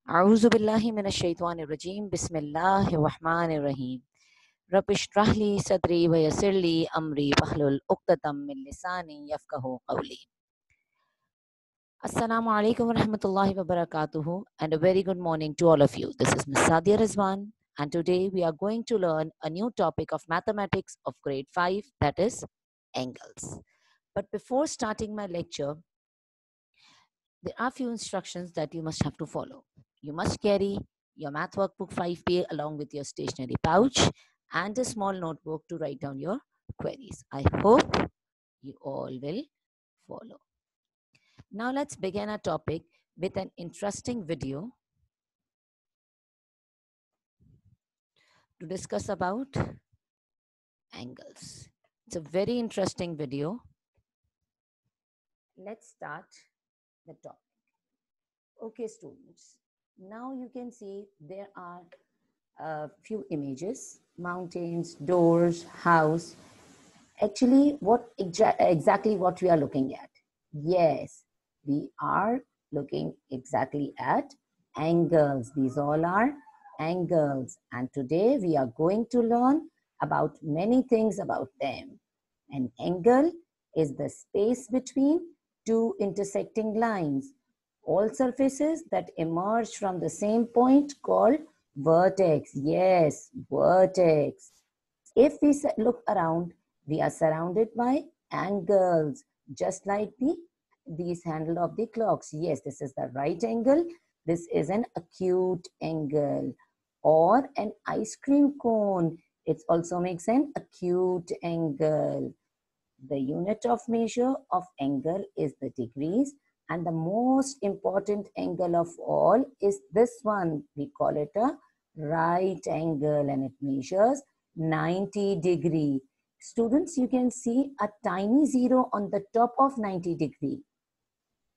A'udhu billahi minash shaitanir rajim. Bismillahir rahmanir rahim. Rabbi shrah li sadri wa yassir li amri wahlul 'uqdatam min lisani yafqahu qawli. Assalamu alaikum wa rahmatullahi wa barakatuhu, and a very good morning to all of you. This is Ms. Sadia Rizwan, and today we are going to learn a new topic of mathematics of grade 5, that is angles. But before starting my lecture, there are few instructions that you must have to follow. You must carry your math workbook 5P along with your stationery pouch and a small notebook to write down your queries. I hope you all will follow. Now let's begin our topic with an interesting video to discuss about angles. It's a very interesting video. Let's start the topic. Okay, students. Now you can see there are a few images: mountains, doors, house. Actually, what exactly what we are looking at? Yes, we are looking exactly at angles. These all are angles, and today we are going to learn about many things about them. An angle is the space between two intersecting lines. All surfaces that emerge from the same point called vertex. Yes, vertex. If we look around, we are surrounded by angles, just like these handle of the clocks. Yes, this is the right angle. This is an acute angle. Or an ice cream cone. It also makes an acute angle. The unit of measure of angle is the degrees, and the most important angle of all is this one. We call it a right angle, and it measures 90 degree. Students, you can see a tiny zero on the top of 90 degree.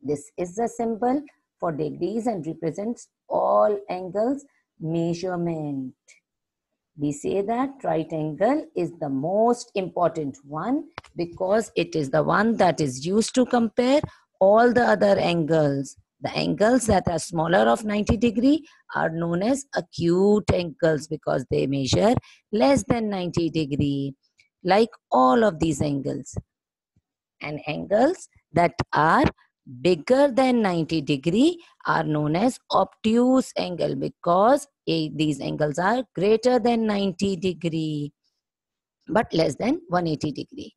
This is the symbol for degrees and represents all angles measurement. We say that right angle is the most important one because it is the one that is used to compare all the other angles. The angles that are smaller of 90 degree are known as acute angles because they measure less than 90 degree, like all of these angles. And angles that are bigger than 90 degree are known as obtuse angle because these angles are greater than 90 degree but less than 180 degree.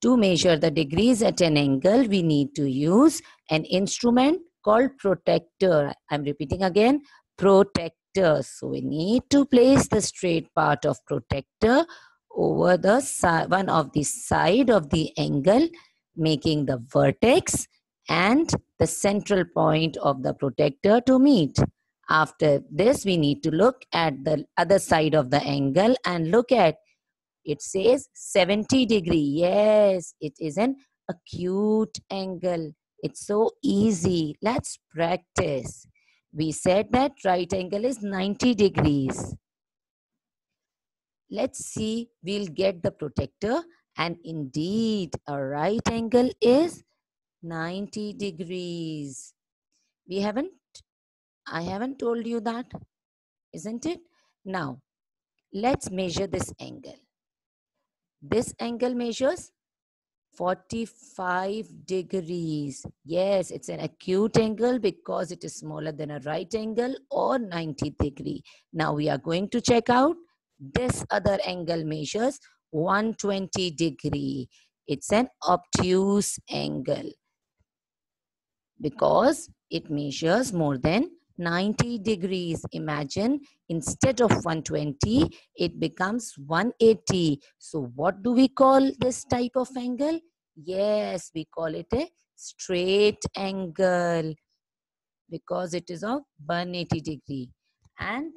To measure the degrees at an angle, we need to use an instrument called protractor. I'm repeating again, protractor. So we need to place the straight part of protractor over the one of the side of the angle, making the vertex and the central point of the protractor to meet. After this, we need to look at the other side of the angle and look at it says 70 degree. Yes, it is an acute angle. It's so easy. Let's practice. We said that right angle is 90 degrees. Let's see, we'll get the protractor, and indeed a right angle is 90 degrees. I haven't told you that, isn't it? Now, let's measure this angle. This angle measures 45 degrees. Yes, it's an acute angle because it is smaller than a right angle or 90 degree. Now we are going to check out this other angle measures 120 degree. It's an obtuse angle because it measures more than 90 degrees. Imagine instead of 120, it becomes 180. So what do we call this type of angle? Yes, we call it a straight angle because it is of 180 degree. And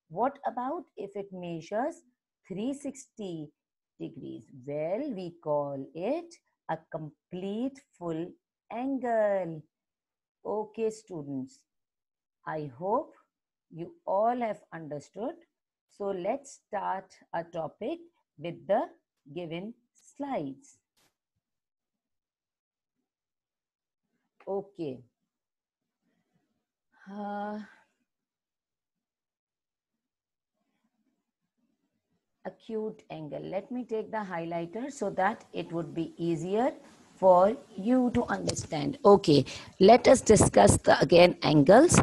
what about if it measures 360 degrees? Well, we call it a complete full angle. Okay, students, I hope you all have understood. So let's start a topic with the given slides. Okay. acute angle. Let me take the highlighter so that it would be easier for you to understand. Okay, let us discuss the again angles.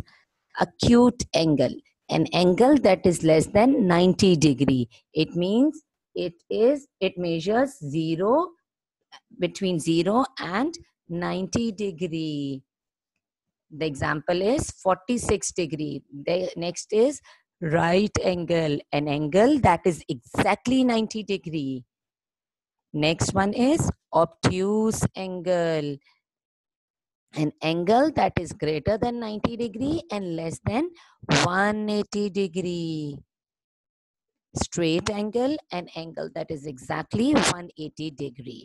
Acute angle, an angle that is less than 90 degree. It means it measures between 0 and 90 degree. The example is 46 degree. The next is right angle, an angle that is exactly 90 degree. Next one is obtuse angle, an angle that is greater than 90 degree and less than 180 degree. Straight angle, an angle that is exactly 180 degree.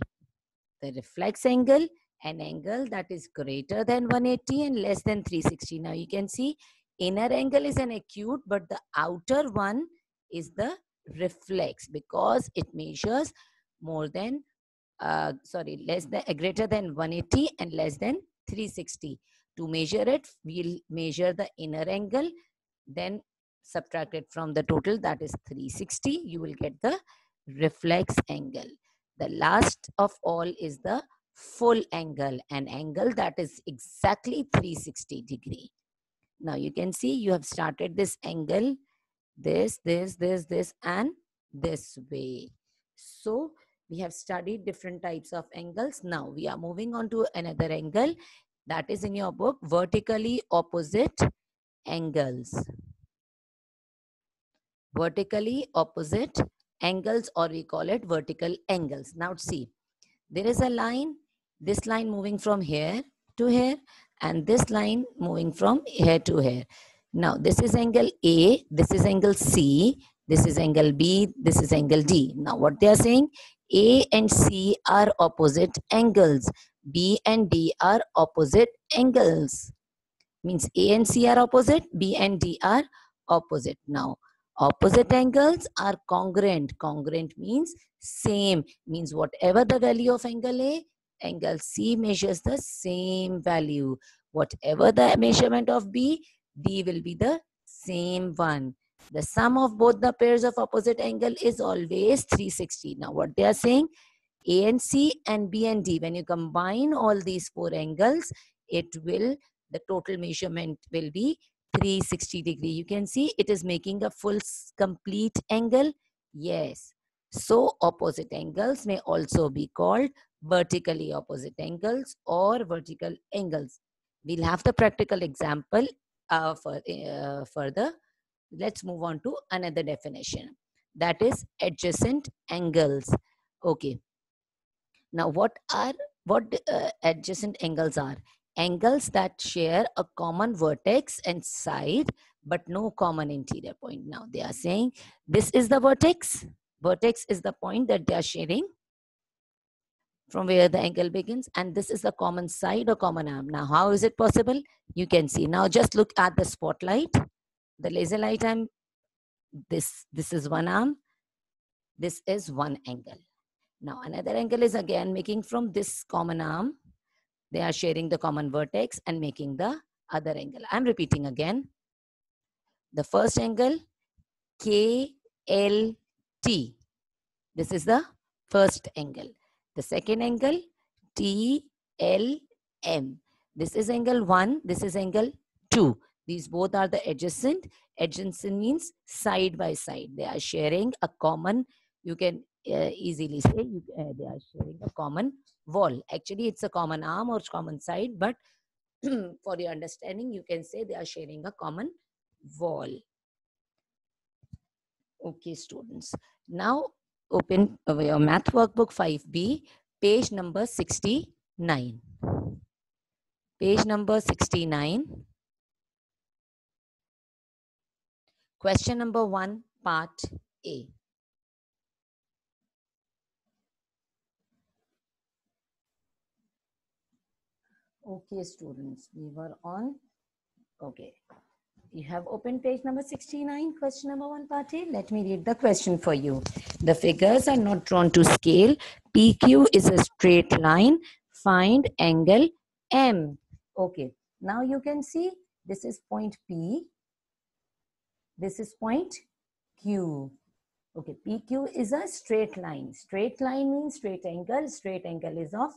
The reflex angle, an angle that is greater than 180 and less than 360. Now you can see inner angle is an acute, but the outer one is the reflex because it measures more than less than greater than 180 and less than 360. To measure it, we'll measure the inner angle, then subtract it from the total, that is 360. You will get the reflex angle. The last of all is the full angle, an angle that is exactly 360 degree. Now you can see you have started this angle, this, and this way. So we have studied different types of angles. Now we are moving on to another angle that is in your book, vertically opposite angles. Vertically opposite angles, or we call it vertical angles. Now see, there is a line, this line moving from here to here, and this line moving from here to here. Now this is angle A, this is angle C, this is angle B, this is angle D. Now what they are saying, A and C are opposite angles, B and D are opposite angles. Means A and C are opposite, B and D are opposite. Now opposite angles are congruent. Congruent means same, means whatever the value of angle A, angle C measures the same value. Whatever the measurement of B, D will be the same one. The sum of both the pairs of opposite angle is always 360. Now what they are saying, A and C and B and D, when you combine all these four angles, the total measurement will be 360 degree. You can see it is making a full complete angle. Yes. So opposite angles may also be called vertically opposite angles or vertical angles. We'll have the practical example further. Let's move on to another definition. That is adjacent angles. Okay. Now, what adjacent angles are? Angles that share a common vertex and side, but no common interior point. Now, they are saying this is the vertex. Vertex is the point that they are sharing from where the angle begins, and this is the common side or common arm. Now, how is it possible? You can see. Now, just look at the spotlight. The laser light arm, this is one arm. This is one angle. Now, another angle is again making from this common arm. They are sharing the common vertex and making the other angle. I'm repeating again. The first angle, KLT. This is the first angle. The second angle, TLM. This is angle 1. This is angle 2. These both are the adjacent. Adjacent means side by side. They are sharing a common, you can easily say they are sharing a common wall. Actually, it's a common arm or common side, but for your understanding, you can say they are sharing a common wall. Okay, students. Now, open your math workbook 5B, page number 69. Page number 69. Question number 1, part A. Okay, students, we were on. Okay. You have opened page number 69, question number 1, part A. Let me read the question for you. The figures are not drawn to scale. PQ is a straight line. Find angle M. Okay. Now you can see this is point P. This is point Q. Okay, PQ is a straight line. Straight line means straight angle. Straight angle is of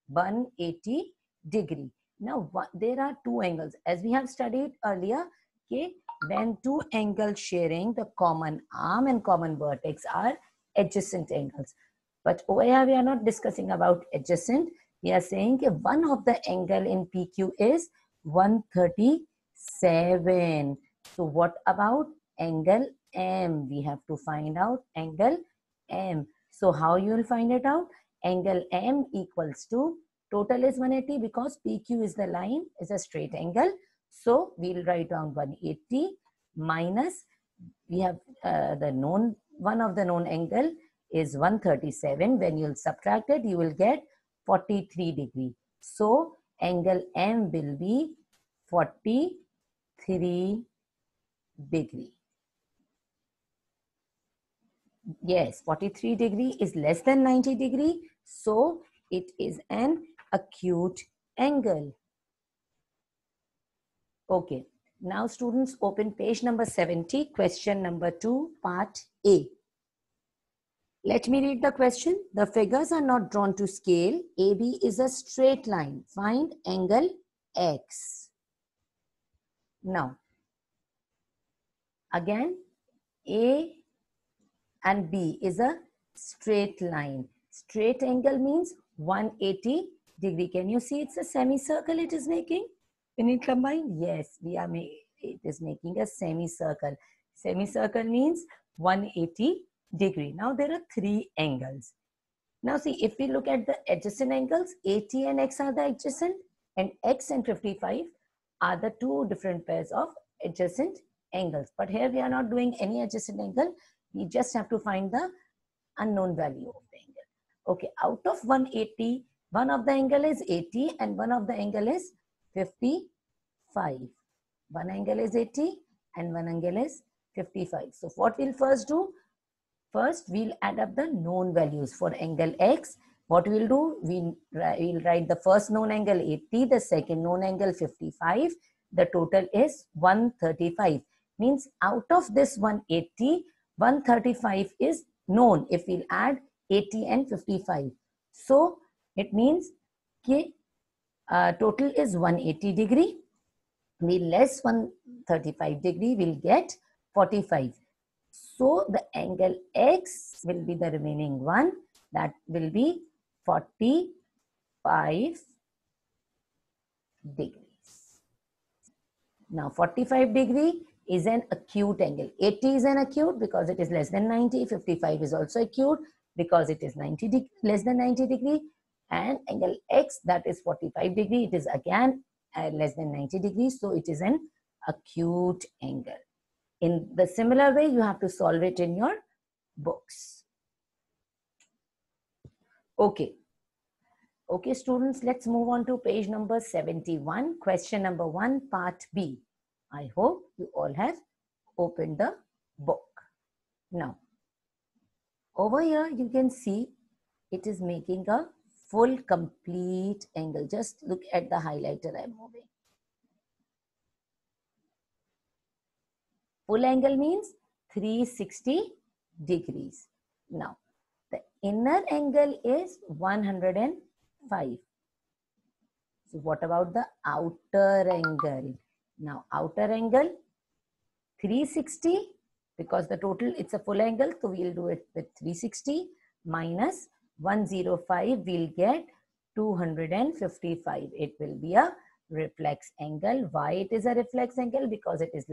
180 degree. Now, there are two angles. As we have studied earlier, okay, when two angles sharing the common arm and common vertex are adjacent angles. But over here, we are not discussing about adjacent. We are saying that one of the angle in PQ is 137. So what about angle M? We have to find out angle M. So how you will find it out? Angle M equals to, total is 180 because PQ is the line, is a straight angle. So we'll write down 180 minus, we have the known, one of the known angle is 137. When you'll subtract it, you will get 43 degree. So angle M will be 43 degree. Yes, 43 degree is less than 90 degree. So it is an acute angle. Okay. Now students, open page number 70, question number 2, part A. Let me read the question. The figures are not drawn to scale. AB is a straight line. Find angle X. Now, again, A and B is a straight line. Straight angle means 180 degree. Can you see it's a semicircle it is making? When it combine? Yes, it is making a semicircle. Semicircle means 180 degree. Now there are three angles. Now see, if we look at the adjacent angles, 80 and X are the adjacent, and X and 55 are the two different pairs of adjacent angles. But here we are not doing any adjacent angle. We just have to find the unknown value of the angle. Okay, out of 180, one of the angle is 80 and one of the angle is 55. One angle is 80 and one angle is 55. So what we'll first do? First, we'll add up the known values for angle X. What we'll do? We'll write the first known angle 80, the second known angle 55. The total is 135. Means out of this 180, 135 is known if we'll add 80 and 55. So it means okay, total is 180 degree. We less 135 degree, we'll get 45. So the angle X will be the remaining one, that will be 45 degrees. Now 45 degree is an acute angle. 80 is an acute because it is less than 90. 55 is also acute because it is less than 90 degree. And angle X, that is 45 degree, it is again less than 90 degrees. So it is an acute angle. In the similar way, you have to solve it in your books. Okay. Okay, students, let's move on to page number 71, question number 1, part B. I hope you all have opened the book. Now, over here, you can see it is making a full complete angle. Just look at the highlighter I'm moving. Full angle means 360 degrees. Now, the inner angle is 105. So, what about the outer angle? Now, outer angle 360 because the total, it's a full angle. So, we'll do it with 360 minus 105. We'll get 255. It will be a reflex angle. Why it is a reflex angle? Because it is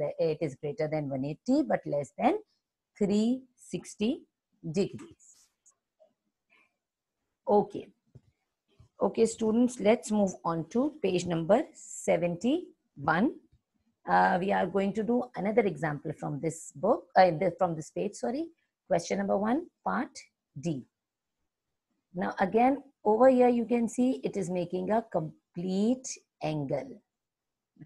greater than 180 but less than 360 degrees. Okay. Okay, students, let's move on to page number 71. We are going to do another example from this book, from this page, sorry. Question number 1, part D. Now again, over here you can see it is making a complete angle.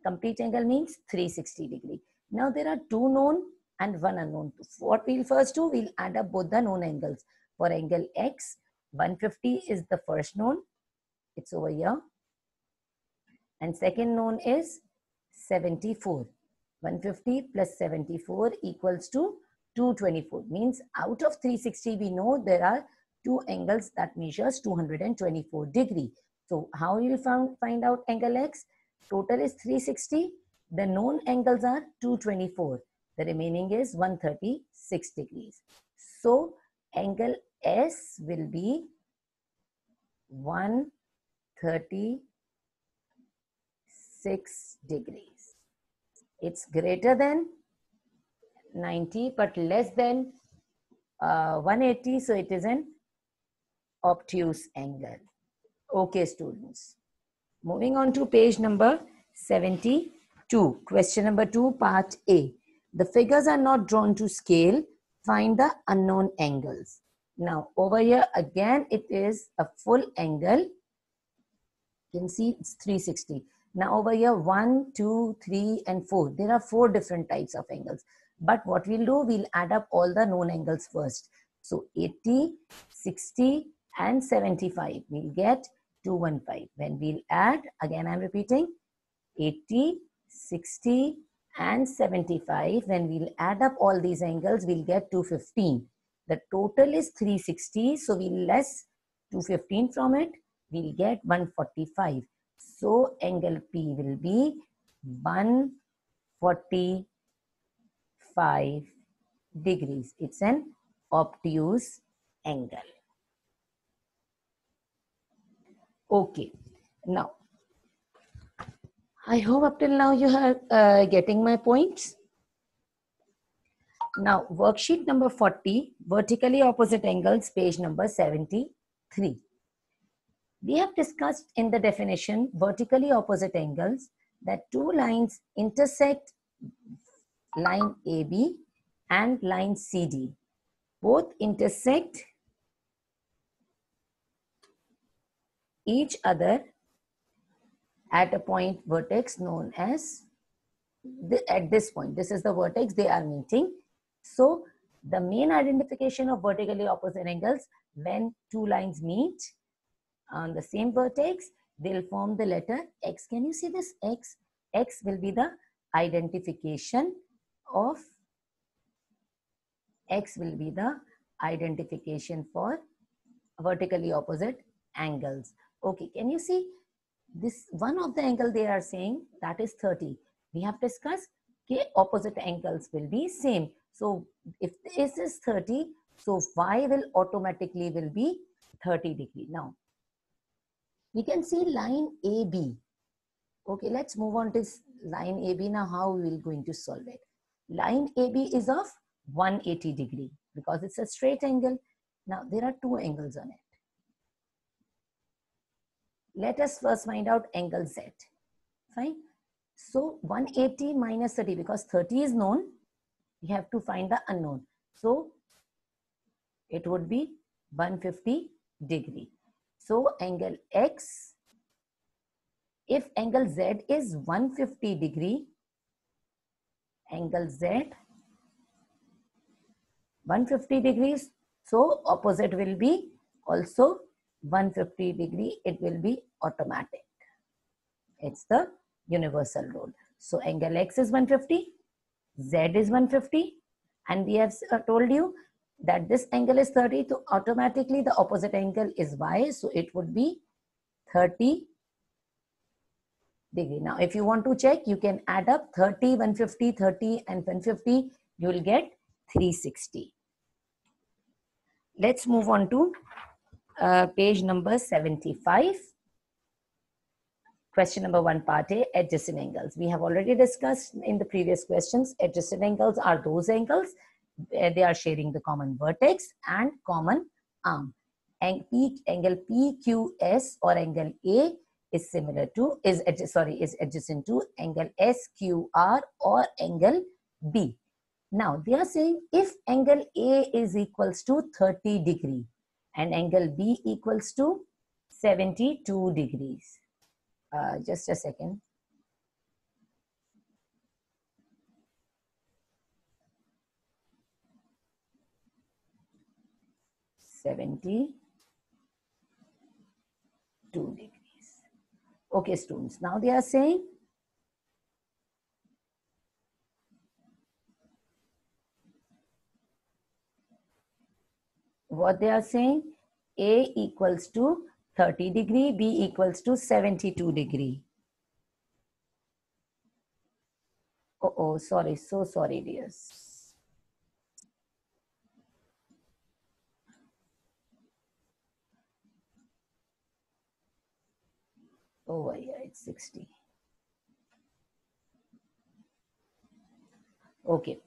Complete angle means 360 degree. Now there are two known and one unknown. What we'll first do, we'll add up both the known angles. For angle X, 150 is the first known. It's over here. And second known is 74. 150 plus 74 equals to 224. Means out of 360, we know there are two angles that measures 224 degree. So how you will find out angle X? Total is 360. The known angles are 224. The remaining is 136 degrees. So angle S will be 136 degrees. It's greater than 90 but less than 180, so it is an obtuse angle. Okay, students. Moving on to page number 72. Question number 2, part A. The figures are not drawn to scale. Find the unknown angles. Now, over here again, it is a full angle. You can see it's 360. Now, over here, 1, 2, 3, and 4. There are 4 different types of angles. But what we'll do, we'll add up all the known angles first. So, 80, 60, and 75. We'll get 215. When we'll add, again I'm repeating, 80, 60, and 75. When we'll add up all these angles, we'll get 215. The total is 360, so we'll less 215 from it. We'll get 145. So angle P will be 145 degrees. It's an obtuse angle. Okay. Now, I hope up till now you are getting my points. Now, worksheet number 40, vertically opposite angles, page number 73. We have discussed in the definition vertically opposite angles that two lines intersect line AB and line CD. Both intersect each other at a point vertex known as, at this point, this is the vertex they are meeting. So the main identification of vertically opposite angles, when two lines meet on the same vertex, they'll form the letter X. Can you see this X? X will be the identification of, X will be the identification for vertically opposite angles. Okay, can you see this one of the angle they are saying that is 30. We have discussed opposite angles will be same. So if this is 30, so Y will automatically will be 30 degree. Now we can see line AB. Okay, let's move on to this line AB. Now how we will going to solve it? Line AB is of 180 degree because it's a straight angle. Now there are two angles on it. Let us first find out angle Z. Fine. So 180 minus 30, because 30 is known, we have to find the unknown. So it would be 150 degree. So angle X, if angle Z is 150 degree, angle Z 150 degrees, so opposite will be also 150 degree, it will be automatic. It's the universal rule. So angle X is 150, Z is 150, and we have told you that this angle is 30, so automatically the opposite angle is Y, so it would be 30 degree. Now if you want to check, you can add up 30, 150, 30 and 150, you will get 360. Let's move on to page number 75. Question number 1, part A, adjacent angles. We have already discussed in the previous questions, adjacent angles are those angles where they are sharing the common vertex and common arm. Angle PQS or angle A is similar to, is adjacent to angle SQR or angle B. Now they are saying if angle A is equals to 30 degree and angle B equals to 72 degrees. Just a second. $72 degrees. Okay, students. Now they are saying what they are saying? A equals to 30 degree, B equals to 72 degree. Oh, sorry, so sorry, dears. Oh, yeah, it's 60. Okay.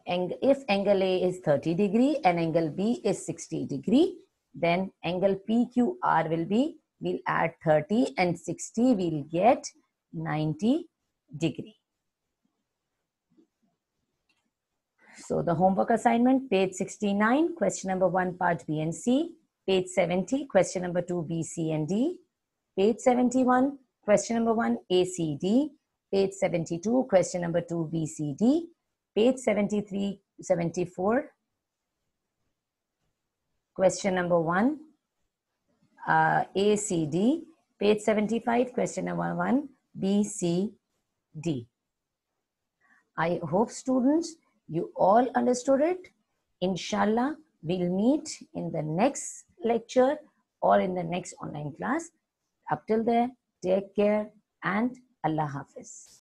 And if angle A is 30 degree and angle B is 60 degree, then angle PQR will be, we'll add 30 and 60, we'll get 90 degree. So the homework assignment, page 69, question number 1, part B and C. Page 70, question number 2, B, C, and D. Page 71, question number 1, A, C, D. Page 72, question number 2, B, C, D. Page 73, 74, question number 1, A, C, D. Page 75, question number 1, B, C, D. I hope, students, you all understood it. Inshallah, we'll meet in the next lecture or in the next online class. Up till there, take care and Allah Hafiz.